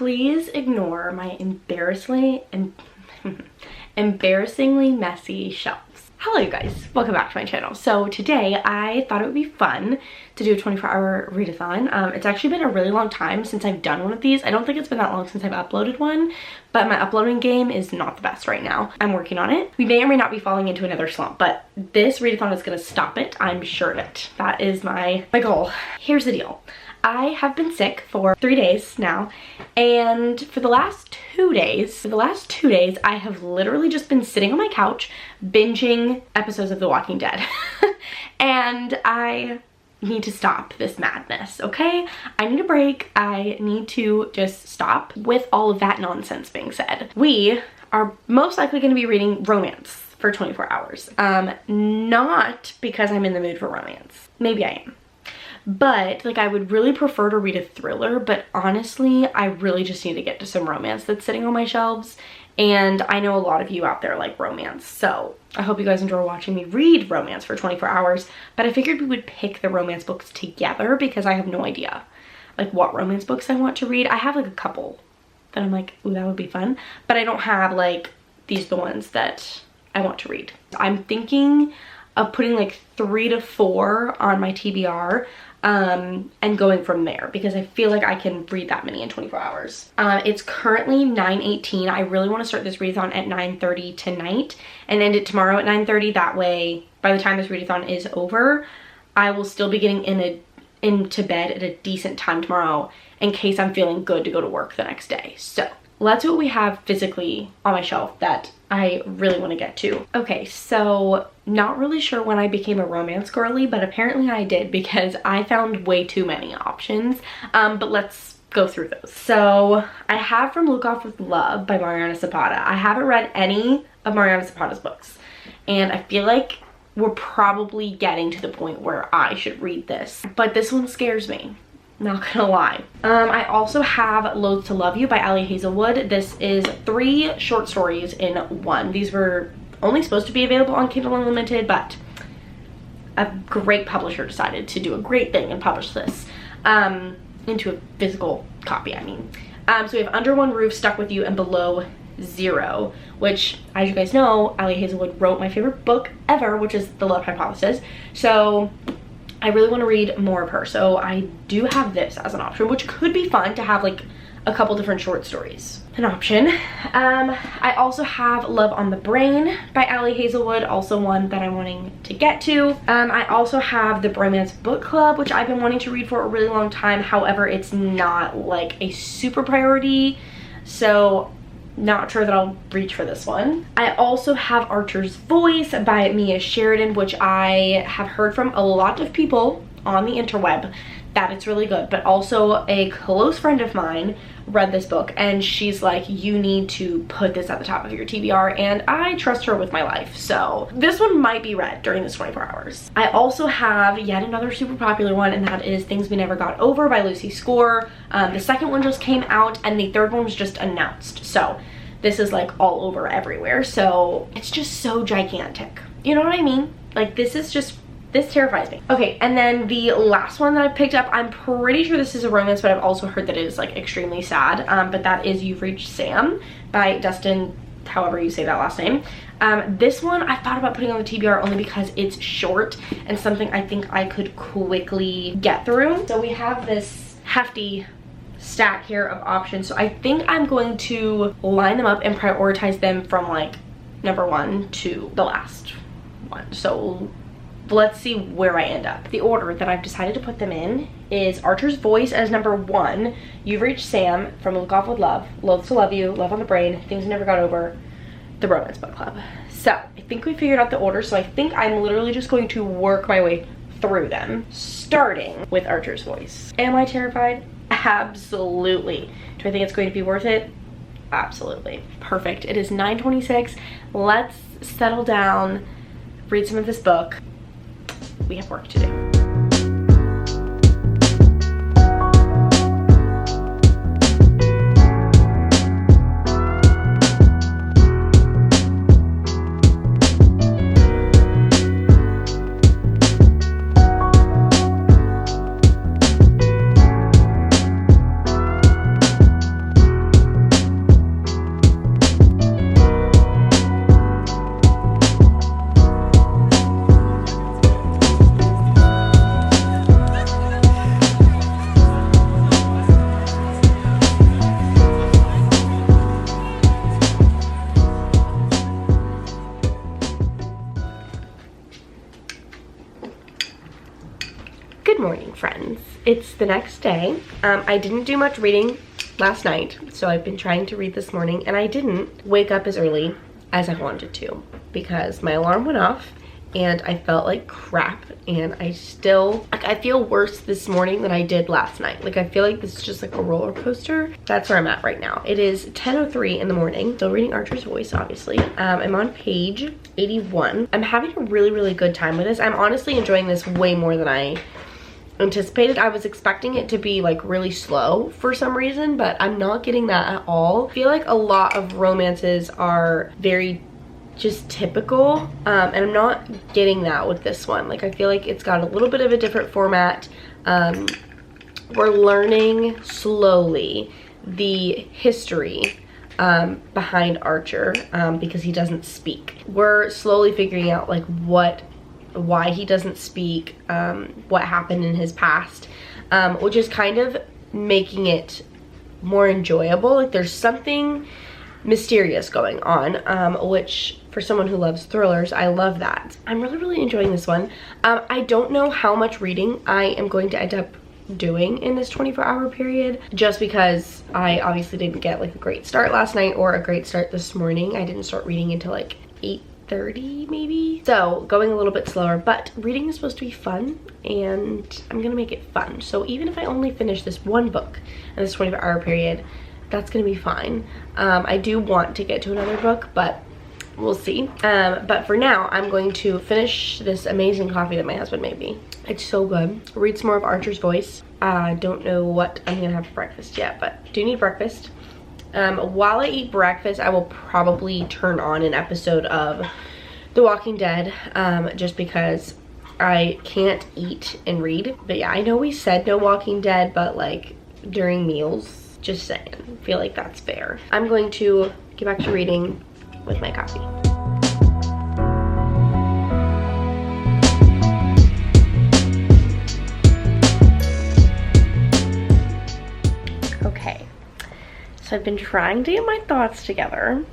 please ignore my embarrassingly messy shelves. Hello you guys, welcome back to my channel. So today I thought it would be fun to do a 24-hour readathon. It's actually been a really long time since I've done one of these. I don't think it's been that long since I've uploaded one, but my uploading game is not the best right now. I'm working on it. We may or may not be falling into another slump, but this readathon is gonna stop it. I'm sure of it. That is my goal. Here's the deal. I have been sick for 3 days now, and for the last 2 days, I have literally just been sitting on my couch binging episodes of The Walking Dead. And I need to stop this madness, okay? I need a break. I need to just stop with all of that nonsense being said. We are most likely going to be reading romance for 24 hours. Not because I'm in the mood for romance. Maybe I am. But like I would really prefer to read a thriller, but honestly I really just need to get to some romance that's sitting on my shelves, and I know a lot of you out there like romance, so I hope you guys enjoy watching me read romance for 24 hours. But I figured we would pick the romance books together because I have no idea like what romance books I want to read. I have like a couple that I'm like, ooh, that would be fun, but I don't have like these the ones that I want to read. I'm thinking of putting like 3 to 4 on my TBR and going from there because I feel like I can read that many in 24 hours. It's currently 9:18. I really want to start this readathon at 9:30 tonight and end it tomorrow at 9:30. That way, by the time this readathon is over, I will still be getting into bed at a decent time tomorrow in case I'm feeling good to go to work the next day. So let's see what we have physically on my shelf that I really want to get to. Okay, so not really sure when I became a romance girly, but apparently I did because I found way too many options. But let's go through those. So I have From Look Off with Love by Mariana Zapata. I haven't read any of Mariana Zapata's books, and I feel like we're probably getting to the point where I should read this, but this one scares me. Not gonna lie. I also have Loathe to Love You by Ali Hazelwood. This is 3 short stories in one. These were only supposed to be available on Kindle Unlimited, but a great publisher decided to do a great thing and publish this into a physical copy, I mean. So we have Under One Roof, Stuck With You, and Below Zero, which, as you guys know, Ali Hazelwood wrote my favorite book ever, which is The Love Hypothesis. So I really want to read more of her, so I do have this as an option, which could be fun to have like a couple different short stories an option. I also have Love on the Brain by Ali Hazelwood, also one that I'm wanting to get to. I also have the Bromance Book Club, which I've been wanting to read for a really long time. However, it's not like a super priority, so not sure that I'll reach for this one. I also have Archer's Voice by Mia Sheridan, which I have heard from a lot of people on the interweb that it's really good, but also a close friend of mine read this book and she's like, you need to put this at the top of your TBR, and I trust her with my life, so this one might be read during this 24 hours. I also have yet another super popular one, and that is Things We Never Got Over by Lucy Score. The second one just came out and the third one was just announced, so this is like all over everywhere, so it's just so gigantic, you know what I mean? Like this terrifies me. Okay, and then the last one that I picked up, I'm pretty sure this is a romance, but I've also heard that it is like extremely sad, but that is You've Reached Sam by Dustin, however you say that last name. This one I thought about putting on the TBR only because it's short and something I think I could quickly get through. So we have this hefty stack here of options, so I think I'm going to line them up and prioritize them from like number 1 to the last one. So let's see where I end up. The order that I've decided to put them in is Archer's Voice as number 1, You've Reached Sam, From Look Off with Love, Loathe to Love You, Love on the Brain, Things We Never Got Over, the Romance Book Club. So I think we figured out the order, so I think I'm literally just going to work my way through them, starting with Archer's Voice. Am I terrified? Absolutely. Do I think it's going to be worth it? Absolutely. Perfect. It is 9:26. Let's settle down, read some of this book. We have work to do. the next day. I didn't do much reading last night, so I've been trying to read this morning, and I didn't wake up as early as I wanted to because my alarm went off and I felt like crap, and I still, like, I feel worse this morning than I did last night. Like, I feel like this is just like a roller coaster. That's where I'm at right now. It is 10:03 in the morning. Still reading Archer's Voice, obviously. I'm on page 81. I'm having a really good time with this. I'm honestly enjoying this way more than I anticipated. I was expecting it to be like really slow for some reason, but I'm not getting that at all. I feel like a lot of romances are very just typical, and I'm not getting that with this one. Like, I feel like it's got a little bit of a different format. We're learning slowly the history behind Archer, because he doesn't speak. We're slowly figuring out like why he doesn't speak, what happened in his past, which is kind of making it more enjoyable. Like, there's something mysterious going on, which for someone who loves thrillers, I love that. I'm really enjoying this one. I don't know how much reading I am going to end up doing in this 24-hour period, just because I obviously didn't get like a great start last night or a great start this morning. I didn't start reading until like 8:30 maybe, so going a little bit slower, but reading is supposed to be fun and I'm gonna make it fun. So even if I only finish this one book in this 24-hour period, that's gonna be fine. I do want to get to another book, but we'll see. But for now, I'm going to finish this amazing coffee that my husband made me. It's so good. Read some more of Archer's Voice. I don't know what I'm gonna have for breakfast yet, but do need breakfast. While I eat breakfast, I will probably turn on an episode of The Walking Dead, just because I can't eat and read. But yeah, I know we said no Walking Dead, but like during meals, just saying, I feel like that's fair. I'm going to get back to reading with my coffee. Okay, so I've been trying to get my thoughts together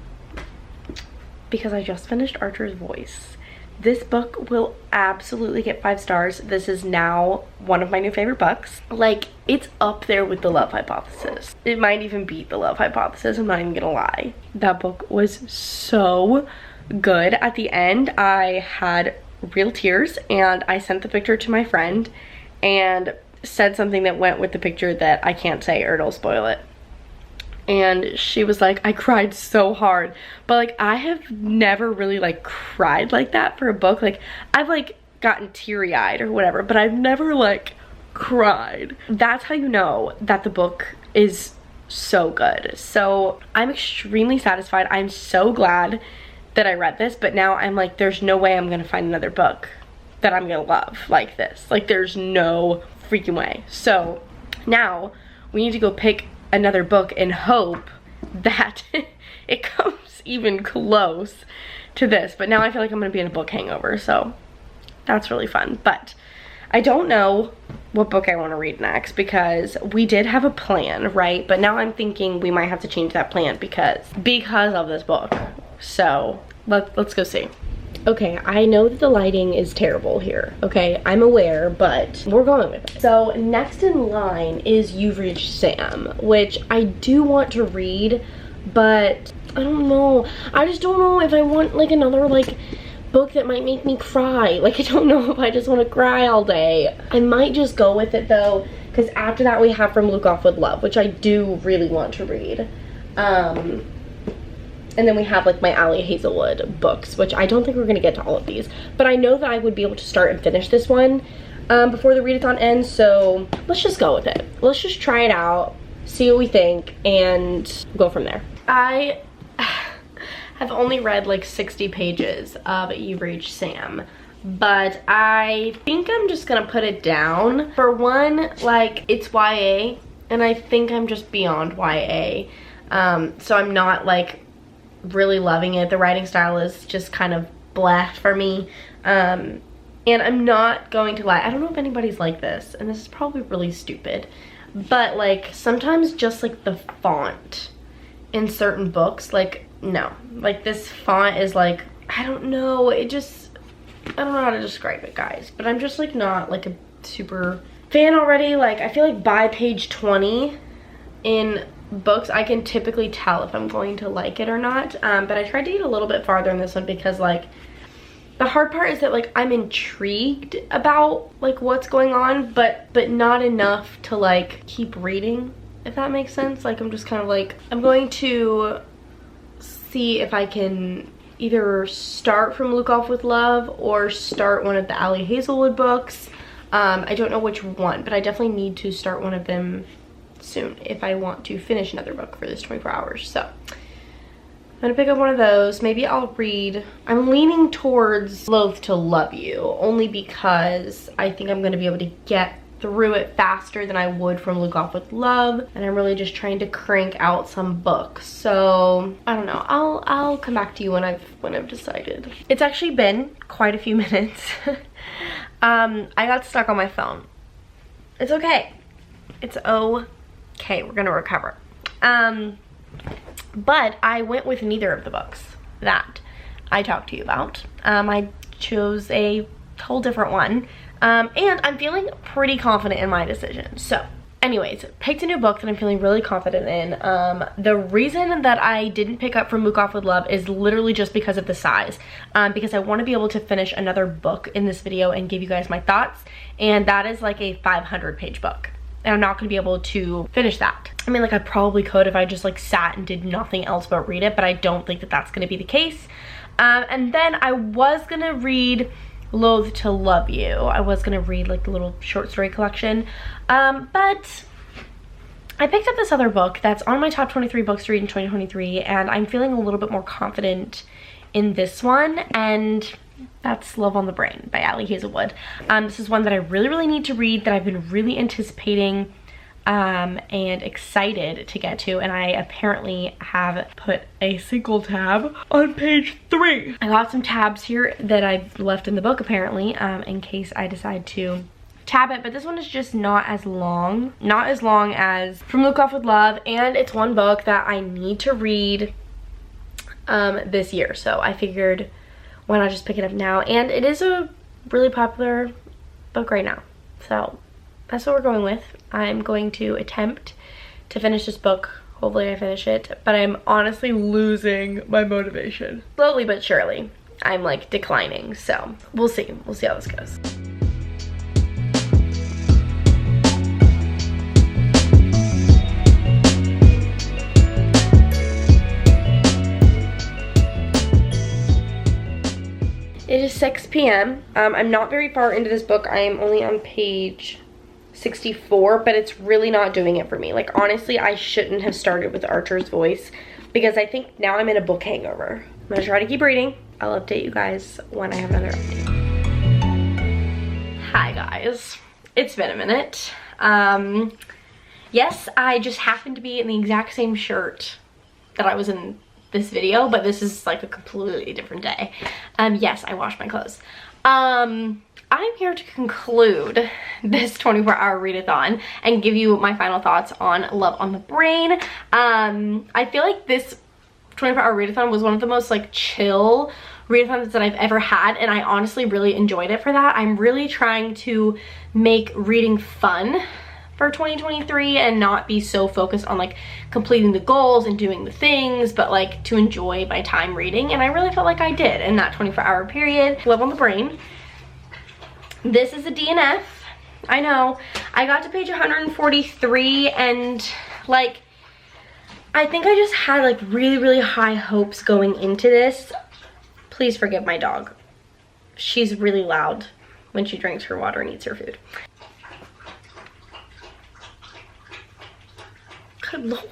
because I just finished Archer's Voice. This book will absolutely get 5 stars. This is now one of my new favorite books. Like, it's up there with The Love Hypothesis. It might even beat The Love Hypothesis, I'm not even gonna lie. That book was so good. At the end, I had real tears, and I sent the picture to my friend and said something that went with the picture that I can't say or it'll spoil it. And she was like, I cried so hard. But like, I have never really like cried like that for a book. Like, I've like gotten teary-eyed or whatever, but I've never like cried. That's how you know that the book is so good. So I'm extremely satisfied. I'm so glad that I read this, but now I'm like, there's no way I'm gonna find another book that I'm gonna love like this. Like, there's no freaking way. So now we need to go pick another book and hope that it comes even close to this. But now I feel like I'm gonna be in a book hangover, so that's really fun. But I don't know what book I want to read next because we did have a plan, right? But now I'm thinking we might have to change that plan because of this book. So let's go see. Okay, I know that the lighting is terrible here, okay? I'm aware, but we're going with it. So next in line is You've Reached Sam, which I do want to read, but I don't know. I just don't know if I want like another like book that might make me cry. Like, I don't know if I just want to cry all day. I might just go with it though, because after that we have From Luke Off With Love, which I do really want to read. And then we have like my Allie Hazelwood books, which I don't think we're gonna get to all of these, but I know that I would be able to start and finish this one before the readathon ends, so let's just go with it. Let's just try it out, see what we think, and go from there. I have only read like 60 pages of You've Reached Sam, but I think I'm just gonna put it down. For one, like, it's YA, and I think I'm just beyond YA, so I'm not like really loving it. The writing style is just kind of blah for me, and I'm not going to lie, I don't know if anybody's like this, and this is probably really stupid, but like sometimes just like the font in certain books, like, no, like this font is like, I don't know, it just, I don't know how to describe it, guys, but I'm just like not like a super fan already. Like, I feel like by page 20 in books, I can typically tell if I'm going to like it or not. But I tried to get a little bit farther in this one because, like, the hard part is that, like, I'm intrigued about, like, what's going on, but not enough to, like, keep reading, if that makes sense. Like, I'm just kind of like, I'm going to see if I can either start from Luke Off with Love or start one of the Ali Hazelwood books. I don't know which one, but I definitely need to start one of them soon if I want to finish another book for this 24 hours. So I'm gonna pick up one of those. Maybe I'll read, I'm leaning towards Loathe to Love You, only because I think I'm gonna be able to get through it faster than I would from Luke Off with Love, and I'm really just trying to crank out some books. So I don't know, I'll come back to you when I've decided. It's actually been quite a few minutes. I got stuck on my phone. It's okay. It's okay, we're gonna recover. But I went with neither of the books that I talked to you about. I chose a whole different one. And I'm feeling pretty confident in my decision. So anyways, picked a new book that I'm feeling really confident in. The reason that I didn't pick up from Luke Off with Love is literally just because of the size. Because I want to be able to finish another book in this video and give you guys my thoughts. And that is like a 500-page book. And I'm not going to be able to finish that. I mean, like, I probably could if I just, like, sat and did nothing else but read it, but I don't think that that's going to be the case. And then I was going to read Loathe to Love You. I was going to read, like, the little short story collection. But I picked up this other book that's on my top 23 books to read in 2023, and I'm feeling a little bit more confident in this one, and that's Love on the Brain by Ali Hazelwood. This is one that I really need to read, that I've been really anticipating and excited to get to, and I apparently have put a single tab on page 3. I got some tabs here that I've left in the book apparently, in case I decide to tab it, but this one is just not as long as From Luke Off with Love, and it's one book that I need to read this year, so I figured why not just pick it up now. And it is a really popular book right now, so that's what we're going with. I'm going to attempt to finish this book. Hopefully I finish it, but I'm honestly losing my motivation. Slowly but surely, I'm like declining, so we'll see how this goes. It is 6 p.m. I'm not very far into this book. I am only on page 64, but it's really not doing it for me. Like, honestly, I shouldn't have started with Archer's Voice because I think now I'm in a book hangover. I'm gonna try to keep reading. I'll update you guys when I have another update. Hi guys, it's been a minute. Yes, I just happened to be in the exact same shirt that I was in this video, but this is like a completely different day. Yes, I washed my clothes. I'm here to conclude this 24-hour readathon and give you my final thoughts on Love on the Brain. I feel like this 24-hour readathon was one of the most like chill readathons that I've ever had, and I honestly really enjoyed it for that. I'm really trying to make reading fun for 2023 and not be so focused on like completing the goals and doing the things, but like to enjoy my time reading, and I really felt like I did in that 24-hour period. Love on the Brain. This is a DNF. I know. I got to page 143 and like I think I just had like really high hopes going into this. Please forgive my dog. She's really loud when she drinks her water and eats her food. Good Lord.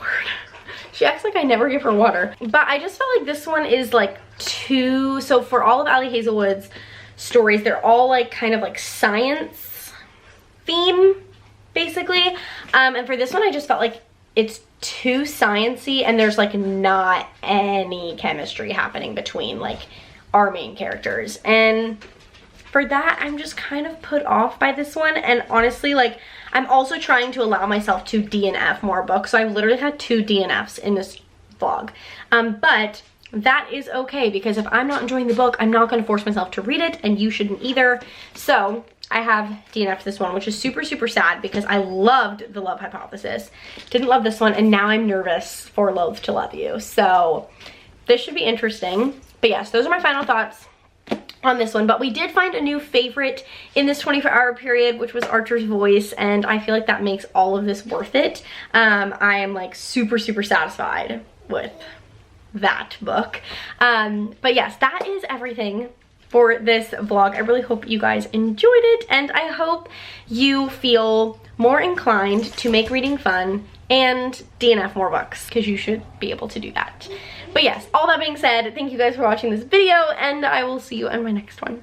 She acts like I never give her water. But I just felt like this one is like too, so for all of Ali Hazelwood's stories, they're all like kind of like science theme basically. And for this one I just felt like it's too sciencey and there's like not any chemistry happening between like our main characters. And for that, I'm just kind of put off by this one. And honestly, like, I'm also trying to allow myself to DNF more books. So I've literally had 2 DNFs in this vlog. But that is okay, because if I'm not enjoying the book, I'm not going to force myself to read it, and you shouldn't either. So I have DNF'd this one, which is super, super sad because I loved The Love Hypothesis. Didn't love this one, and now I'm nervous for Loathe to Love You. So this should be interesting. But yes, those are my final thoughts on this one. But we did find a new favorite in this 24-hour period, which was Archer's Voice, and I feel like that makes all of this worth it. I am like super, super satisfied with that book. But yes, that is everything for this vlog. I really hope you guys enjoyed it, and I hope you feel more inclined to make reading fun and DNF more books, because you should be able to do that. But yes, all that being said, thank you guys for watching this video, and I will see you in my next one.